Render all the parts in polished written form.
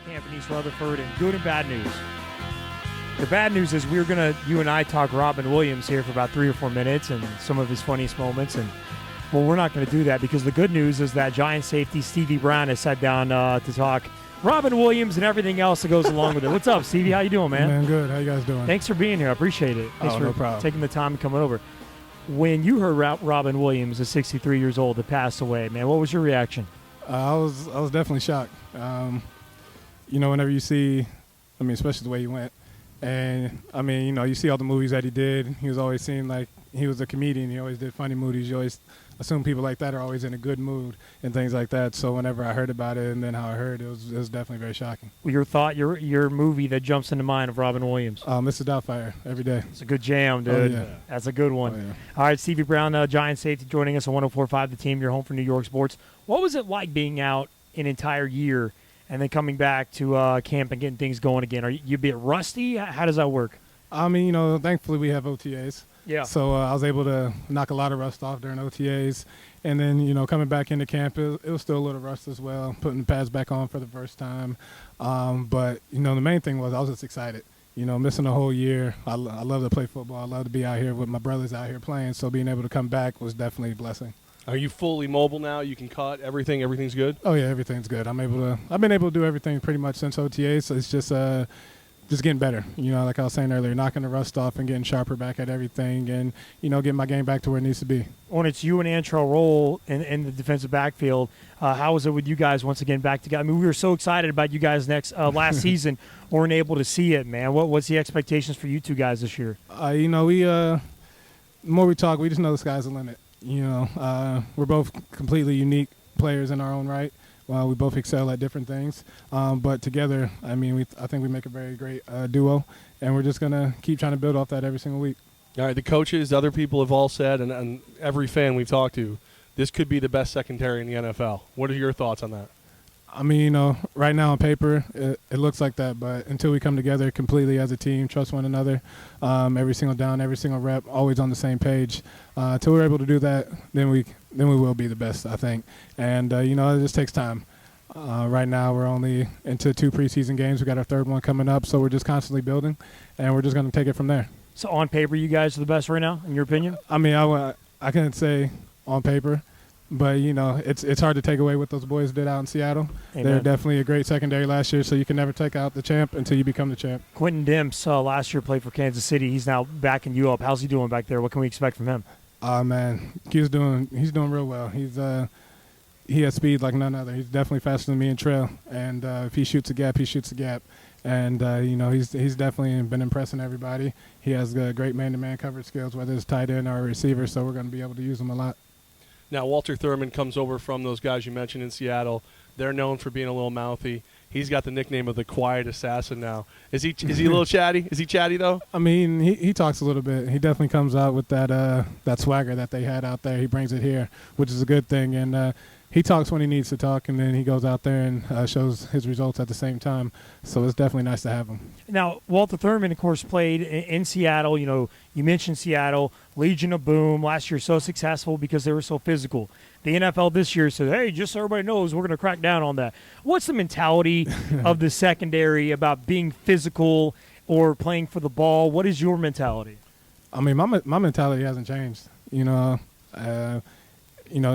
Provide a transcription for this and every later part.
camp in East Rutherford, and good and bad news. The bad news is you and I talk Robin Williams here for about 3 or 4 minutes and some of his funniest moments, and well, we're not going to do that because the good news is that Giant safety Stevie Brown has sat down to talk Robin Williams and everything else that goes along with it. What's up, Stevie? How you doing, man? Man, good. How you guys doing? Thanks for being here. I appreciate it. Thanks for no problem. taking the time and coming over. When you heard Robin Williams, at 63 years old, that passed away, man, what was your reaction? I was definitely shocked. Whenever you see, especially the way he went, and you see all the movies that he did. He was always seen like he was a comedian. He always did funny movies. You always assume people like that are always in a good mood and things like that. So whenever I heard about it and then how I heard it, it was definitely very shocking. Your thought, your movie that jumps into mind of Robin Williams? Mr. Doubtfire, every day. It's a good jam, dude. Oh, yeah. That's a good one. Oh, yeah. All right, Stevie Brown, Giant safety, joining us on 104.5 The Team. You're home for New York sports. What was it like being out an entire year and then coming back to camp and getting things going again? Are you a bit rusty? How does that work? Thankfully we have OTAs. Yeah. So I was able to knock a lot of rust off during OTAs. And then, coming back into camp, it was still a little rust as well, putting the pads back on for the first time. But the main thing was I was just excited. Missing a whole year. I love to play football. I love to be out here with my brothers out here playing. So being able to come back was definitely a blessing. Are you fully mobile now? You can cut everything? Everything's good? Oh, yeah, everything's good. I've been able to do everything pretty much since OTAs. So it's just getting better. Like I was saying earlier, knocking the rust off and getting sharper back at everything and, getting my game back to where it needs to be. When it's you and Antrel Rolle in the defensive backfield, how was it with you guys once again back together? We were so excited about you guys last season. Weren't able to see it, man. What's the expectations for you two guys this year? The more we talk, we just know the sky's the limit. We're both completely unique players in our own right. We both excel at different things, but together, I think we make a very great duo, and we're just going to keep trying to build off that every single week. All right, the coaches, other people have all said, and every fan we've talked to, this could be the best secondary in the NFL. What are your thoughts on that? Right now on paper, it looks like that, but until we come together completely as a team, trust one another, every single down, every single rep, always on the same page, until we're able to do that, then we will be the best, I think. And, it just takes time. Right now we're only into 2 preseason games. We got our 3rd one coming up, so we're just constantly building, and we're just going to take it from there. So on paper, you guys are the best right now, in your opinion? I can't say on paper. But, it's hard to take away what those boys did out in Seattle. Amen. They're definitely a great secondary last year, so you can never take out the champ until you become the champ. Quentin Dimps last year played for Kansas City. He's now backing you up. How's he doing back there? What can we expect from him? Man, he's doing real well. He has speed like none other. He's definitely faster than me and Trail. And if he shoots a gap, he shoots a gap. And, he's definitely been impressing everybody. He has great man-to-man coverage skills, whether it's tight end or a receiver, so we're going to be able to use him a lot. Now, Walter Thurmond comes over from those guys you mentioned in Seattle. They're known for being a little mouthy. He's got the nickname of the quiet assassin now. Is he a little chatty? Is he chatty, though? He talks a little bit. He definitely comes out with that swagger that they had out there. He brings it here, which is a good thing. And he talks when he needs to talk, and then he goes out there and shows his results at the same time. So it's definitely nice to have him. Now, Walter Thurmond, of course, played in Seattle. You mentioned Seattle, Legion of Boom. Last year, so successful because they were so physical. The NFL this year said, hey, just so everybody knows, we're going to crack down on that. What's the mentality of the secondary about being physical or playing for the ball? What is your mentality? My mentality hasn't changed. It's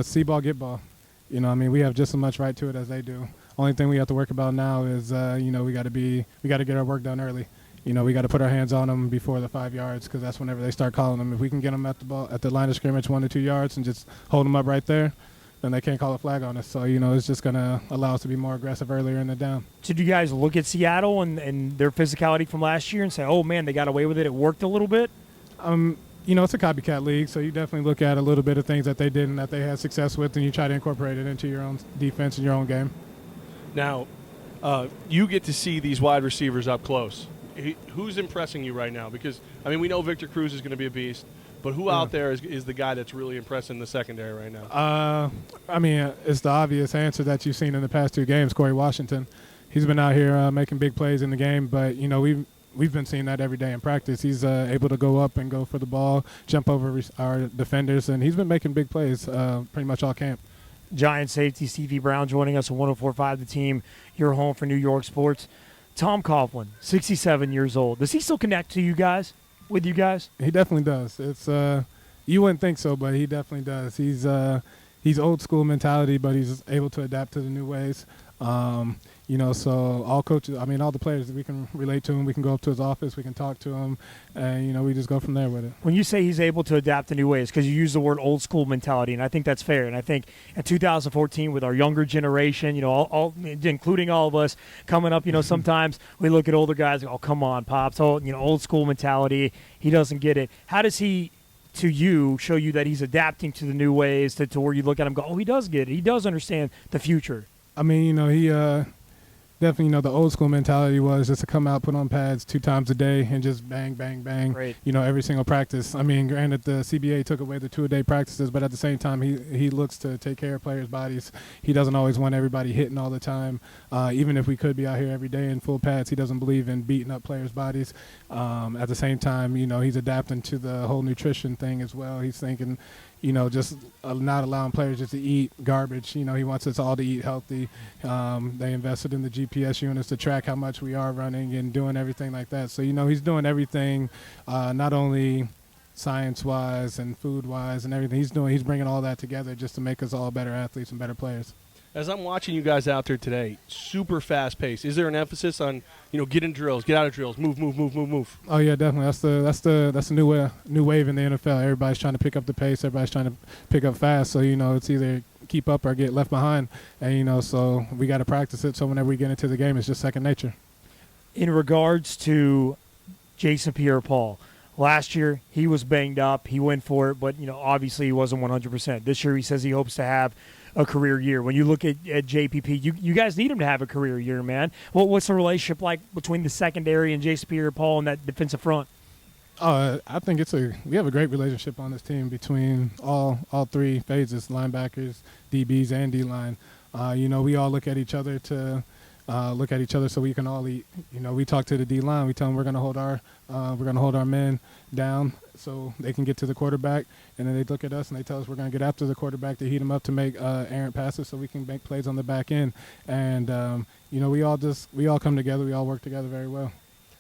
see ball, get ball. We have just as much right to it as they do. Only thing we have to work about now is, we got to get our work done early. We got to put our hands on them before the 5 yards because that's whenever they start calling them. If we can get them at the line of scrimmage 1 to 2 yards and just hold them up right there, then they can't call a flag on us. So, it's just going to allow us to be more aggressive earlier in the down. Did you guys look at Seattle and their physicality from last year and say, oh, man, they got away with it, it worked a little bit? It's a copycat league, so you definitely look at a little bit of things that they did and that they had success with, and you try to incorporate it into your own defense and your own game. Now, you get to see these wide receivers up close. Who's impressing you right now? Because, we know Victor Cruz is going to be a beast, but who out there is the guy that's really impressing the secondary right now? It's the obvious answer that you've seen in the past 2 games, Quarry Washington. He's been out here making big plays in the game, but, we've been seeing that every day in practice. He's able to go up and go for the ball, jump over our defenders, and he's been making big plays pretty much all camp. Giant safety Stevie Brown joining us on 104.5 The Team, your home for New York sports. Tom Coughlin, 67 years old. Does he still connect to you guys, with you guys? He definitely does. It's you wouldn't think so, but he definitely does. He's old school mentality, but he's able to adapt to the new ways. So all coaches, all the players, we can relate to him. We can go up to his office, we can talk to him, and, we just go from there with it. When you say he's able to adapt to new ways, because you use the word old school mentality, and I think that's fair. And I think in 2014 with our younger generation, all including all of us coming up, sometimes we look at older guys, oh, come on, Pops, old school mentality. He doesn't get it. How does he, to you, show you that he's adapting to the new ways to where you look at him and go, oh, he does get it. He does understand the future. He definitely, the old school mentality was just to come out, put on pads 2 times a day, and just bang, bang, bang, Right. Every single practice. Granted, the CBA took away the 2-a-day practices, but at the same time, he looks to take care of players' bodies. He doesn't always want everybody hitting all the time. Even if we could be out here every day in full pads, he doesn't believe in beating up players' bodies. At the same time, he's adapting to the whole nutrition thing as well. He's thinking, just not allowing players just to eat garbage. He wants us all to eat healthy. They invested in the GPS units to track how much we are running and doing everything like that. So, he's doing everything, not only science-wise and food-wise and everything. He's bringing all that together just to make us all better athletes and better players. As I'm watching you guys out there today, super fast pace. Is there an emphasis on, get in drills, get out of drills, move? Oh yeah, definitely. That's the new wave in the NFL. Everybody's trying to pick up the pace. Everybody's trying to pick up fast. So it's either keep up or get left behind. And so we got to practice it. So whenever we get into the game, it's just second nature. In regards to Jason Pierre-Paul, last year he was banged up. He went for it, but obviously he wasn't 100%. This year he says he hopes to have a career year. When you look at JPP, you guys need him to have a career year, man. What's the relationship like between the secondary and Jason Pierre-Paul and that defensive front? I think we have a great relationship on this team between all 3 phases, linebackers, DBs, and D-line. We all look at each other so we can all eat. We talk to the D-line. We tell them we're going to hold our men down so they can get to the quarterback, and then they look at us and they tell us we're going to get after the quarterback to heat him up to make errant passes so we can make plays on the back end. And we all come together. We all work together very well.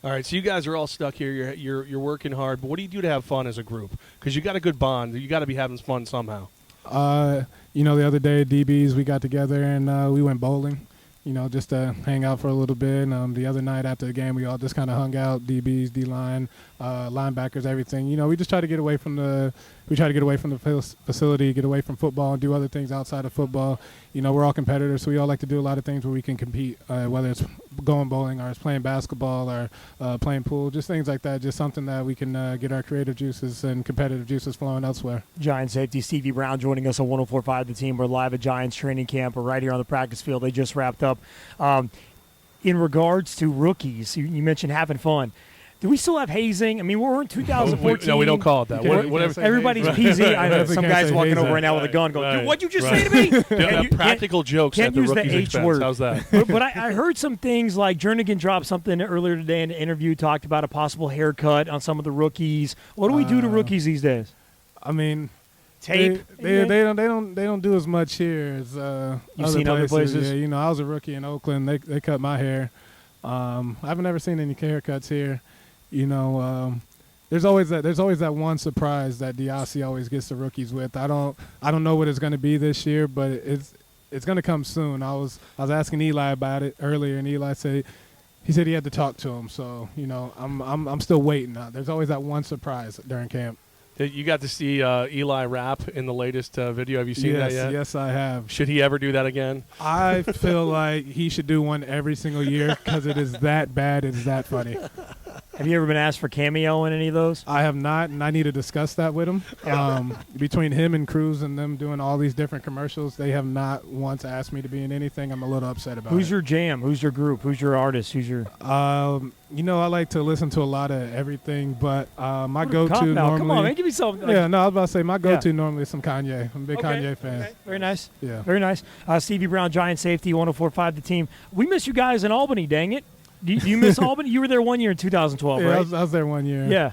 All right, so you guys are all stuck here. You're working hard, but what do you do to have fun as a group? Because you got a good bond. You got to be having fun somehow. The other day, DBs, we got together and we went bowling. Just to hang out for a little bit. The other night after the game, we all just kind of hung out, DBs, D-line, linebackers, everything. We just try to get away from the facility, get away from football, and do other things outside of football. We're all competitors, so we all like to do a lot of things where we can compete, whether it's going bowling or it's playing basketball or playing pool, just things like that, just something that we can get our creative juices and competitive juices flowing elsewhere. Giant safety Stevie Brown joining us on 104.5 The Team. We're live at Giants training camp. We're right here on the practice field. They just wrapped up. In regards to rookies, you mentioned having fun. Do we still have hazing? We're in 2014. No, we don't call it that. Whatever. Everybody's PZ. I know some guy's walking over right now with a gun going, Dude, what'd you just say to me? Practical jokes at the rookies' expense. Word. How's that? But I heard some things like Jernigan dropped something earlier today in an interview, talked about a possible haircut on some of the rookies. What do we do to rookies these days? Tape. They don't do as much here as You've seen other places. Yeah, I was a rookie in Oakland. They cut my hair. I've never seen any haircuts here. There's always that one surprise that Diassi always gets the rookies with. I don't know what it's going to be this year, but it's going to come soon. I was asking Eli about it earlier, and Eli said he had to talk to him. So I'm still waiting. There's always that one surprise during camp. You got to see Eli rap in the latest video. Have you seen that yet? Yes, I have. Should he ever do that again? I feel like he should do one every single year because it is that bad. It's that funny. Have you ever been asked for cameo in any of those? I have not, and I need to discuss that with him. Between him and Cruz and them doing all these different commercials, they have not once asked me to be in anything. I'm a little upset about it. Who's your jam? Who's your group? Who's your artist? Who's your... I like to listen to a lot of everything, but my go-to normally... Come on, man, give me something. I was about to say my go-to normally is some Kanye. I'm a big Kanye fan. Okay. Very nice. Yeah. Very nice. Stevie Brown, Giant safety, 104.5 The Team. We miss you guys in Albany, dang it. Do you miss Albany? You were there 1 year in 2012, yeah, right? I was there 1 year. Yeah.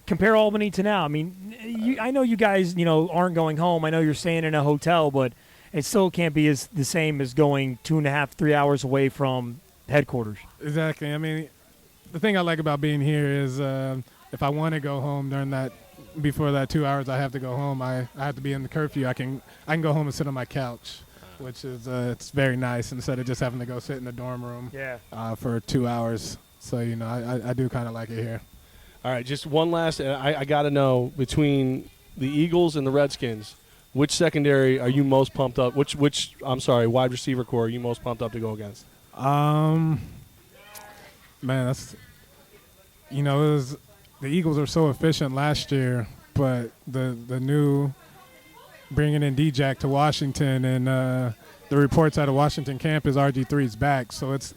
Compare Albany to now. I know you guys, aren't going home. I know you're staying in a hotel, but – it still can't be the same as going 2.5, 3 hours away from headquarters. Exactly. I mean, the thing I like about being here is if I want to go home before that 2 hours I have to go home, I have to be in the curfew. I can go home and sit on my couch, which is it's very nice instead of just having to go sit in the dorm room for 2 hours. So, I do kind of like it here. All right, just one last. I got to know, between the Eagles and the Redskins, which secondary are you most pumped up? Which wide receiver core are you most pumped up to go against? Man, that's it was the Eagles were so efficient last year, but the new bringing in D-Jack to Washington and the reports out of Washington camp is RG3's back, so it's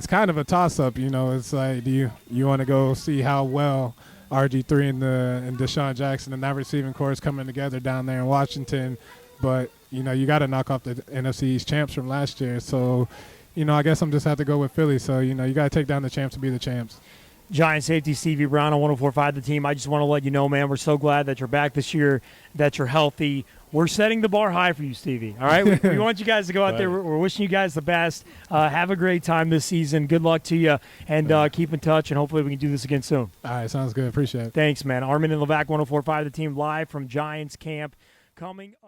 kind of a toss-up. It's like, do you want to go see how well RG3 and Deshaun Jackson and that receiving core is coming together down there in Washington, but you got to knock off the NFC East champs from last year. So, I guess I'm just have to go with Philly. So, you got to take down the champs to be the champs. Giant safety Stevie Brown on 104.5 The Team. I just want to let you know, man, we're so glad that you're back this year, that you're healthy. We're setting the bar high for you, Stevie. All right? We want you guys to go out there. We're wishing you guys the best. Have a great time this season. Good luck to you, and keep in touch, and hopefully we can do this again soon. All right, sounds good. Appreciate it. Thanks, man. Armin and Levac, 104.5 The Team, live from Giants camp. Coming up.